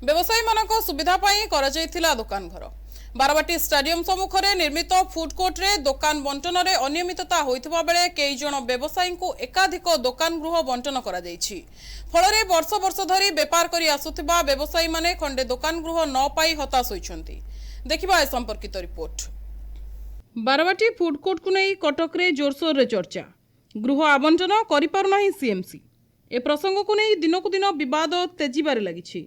व्यवसायी मानक सुविधा पाई करा जायथिला दुकान घर बारवाटी स्टेडियम सम्मुख में निर्मित फूड कोर्ट रे दुकान बंटन में अनियमितता होइथिबा बेले कई जन व्यवसायी को एकाधिक दुकान गृह बंटन करा जायछि। फल वर्ष वर्ष धरी बेपार करी आसुथिबा व्यवसायी माने खंडे दुकान गृह न पाई हताश होइछन्ति। देखिबा ए संपर्कित रिपोर्ट। बारवाटी फूड कोर्ट को नहीं कटक रे जोरसोर रे चर्चा। गृह आवंटन करि पारु नाही सीएमसी। ए प्रसंग को नहीं दिनकु दिन विवाद तेजिबारे लागिछि।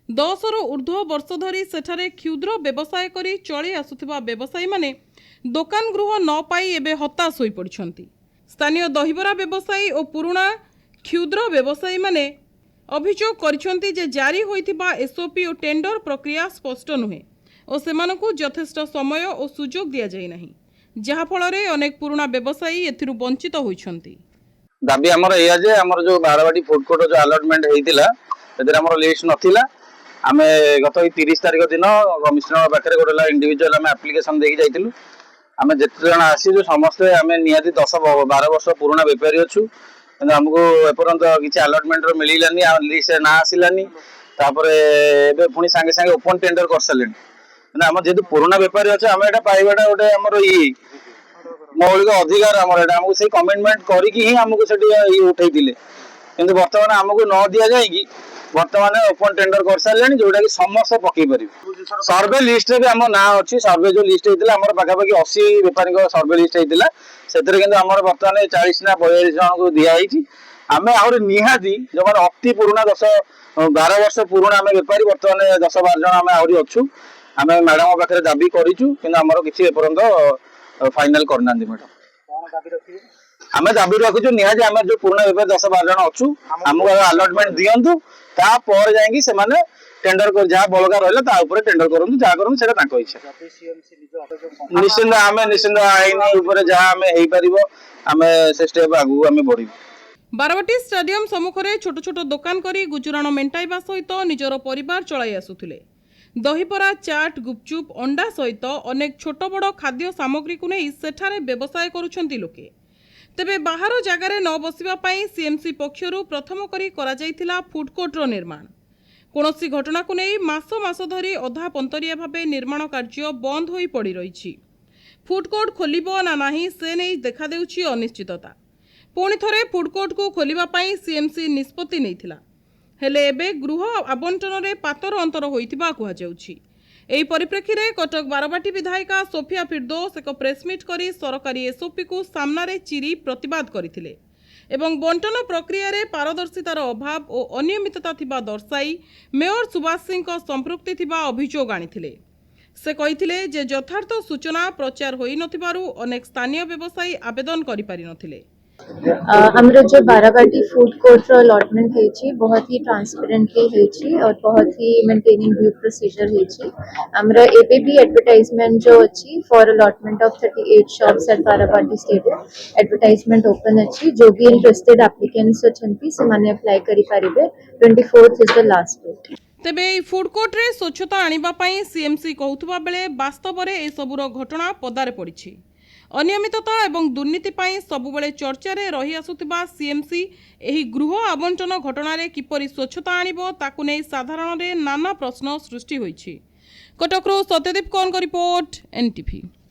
10 रु ऊर्ध्व वर्ष धरी सेठारे क्षुद्र व्यवसाय करी चली आसुथिबा व्यवसायी माने दुकान गृह न पाई एबे हताश होई पड़िछन्ति। स्थानीय दहिबरा व्यवसायी और पुराना क्षुद्र व्यवसायी माने अभियोग करिछन्ति जे जारी होइथिबा एसओपी और टेंडर प्रक्रिया स्पष्ट नुहे और सेमानकु यथेष्ट समय और सुजोग दिया जाय नाही, जहा फलरे अनेक पुराना व्यवसायी एथिरु वंचित होइछन्ति। दाबी हमर एया जे हमर जो बारवाटी फूड कोर्ट जो अलॉटमेंट हेतिला एदर हमर लिस्ट नथिला। आमे गत 30 तारिख दिन कमिश्नर पाखे गोटे इंडिविजुअल आम आप्लिकेसन देकी जाइलु। आम जिते जन आसी समस्त आम निहाती 10-12 वर्ष पुराना बेपारी अच्छु कि आमको एपर्यंत किसी अलॉटमेंट मिलानी लिस्ट ना आसलानी। पुणी सांगे सांगे ओपन टेंडर कर सारे आम जेहतु पुराना बेपारी अच्छे आम यहाँ पाइबाटा गोटे आमर ये मौलिक अधिकार आमको से कमिटमेंट करके उठे कि बर्तमान आमको न दि जाए बर्तमान ओपन टेंडर कर सारे जोटा कि समस्त पकई पार। सर्वे लिस्ट भी आम ना अच्छी सर्वे जो लिस्ट होता है पाखापाखि 80 बेपारी सर्वे लिस्ट होता से बर्तमान 40 ना 42 जन को दिखाई। आम आहरी निहाती जो मैंने अति पुराना 10-12 वर्ष पुराना आम बेपारी बर्तमान 10-12 जन आम आहरी अच्छु। आम मैडम पाखे दाबी करूँ कि किसी एपर्यंत फाइनाल करना मैडम आम दाबी रखीचु निहाती आम जो पुराना बेपारी 10-12 जन अच्छु आमको अलॉटमेंट दिंतु तापर जाइए से टेंडर कर जहाँ बलका रहा टेंडर करूँ जहाँ करूँ से इच्छा। निश्चिंत आम निश्चिंत आईन जहाँ आम हो आम से स्टेप आगू आम बढ़। बारवाटी स्टेडियम सम्मुख में छोट छोट दुकान करी गुजराण मेंटाइबा सहित निजर परिवार चलाई आसुथिले। दहीबरा चाट गुपचुप अंडा सहित अनेक छोट बड़ खाद्य सामग्री को नहीं सेठारे व्यवसाय करुछंती लोके। तेबे बाहर जगार न बसिबा पई सीएमसी पक्षरु प्रथम करी करा जायथिला फूड कोर्टर निर्माण। कोनोसी घटना को नहीं मास मास धरी अधा पंतरिया भाबे निर्माण कार्य बंद होई पड़ी रहिछि। फूड कोर्ट खोलिबो ना नाही से नहीं देखा देउछि अनिश्चितता। पुणी थरे फूड कोर्ट को खोलिबा पई सीएमसी निष्पत्ति नैथिला, हेले एबे गृह आवंटन रे पातर अंतर होइतिबा कुहा जाउछि। एही परिप्रेक्षी रे कटक बारवाटी विधायिका सोफिया फिरदौस एक प्रेसमिट करी सरकारी एसओपी को सामने चिरी प्रतिवाद करथिले एवं बंटन प्रक्रिया रे पारदर्शितार अभाव और अनियमितता थिबा दर्शाई मेयर सुभाष सिंह को संपृक्ति थिबा अभियोग आनिथिले। से कहिथिले जे यथार्थ सूचना प्रचार होई नथिबारु अनेक स्थानीय व्यवसायी आवेदन करि पारि नथिले। हमरो जो बाराबाटी फूड कोर्ट अलॉटमेंट है बहुत ही ट्रांसपेरेंटली है और बहुत ही मेंटेनिंग ड्यू प्रोसीजर है। हमरा एबे भी एडवर्टाइजमेंट जो अच्छी for allotment of 38 shops at Barabati stadium advertisement open अच्छी। जो भी इंटरेस्टेड एप्लिकेंट्स अछंती से माने अप्लाई करि पारिबे। 24th is the last date. तेबे फूड कोर्ट रे स्वच्छता आनिबा पई सीएमसी कहउथबा बेले वास्तव रे ए सबुर घटना पदारे पड़िछि। अनियमितता एवं दुर्नीति पाई सबुबले चर्चा रे रही आसुथिबा सीएमसी एही गृह आवंटन घटना रे किपरि स्वच्छता आनिबो ताकु नै साधारण रे नाना प्रश्न सृष्टि होइछि। कटकरो सत्यदीप कौन का रिपोर्ट, एनटीवी।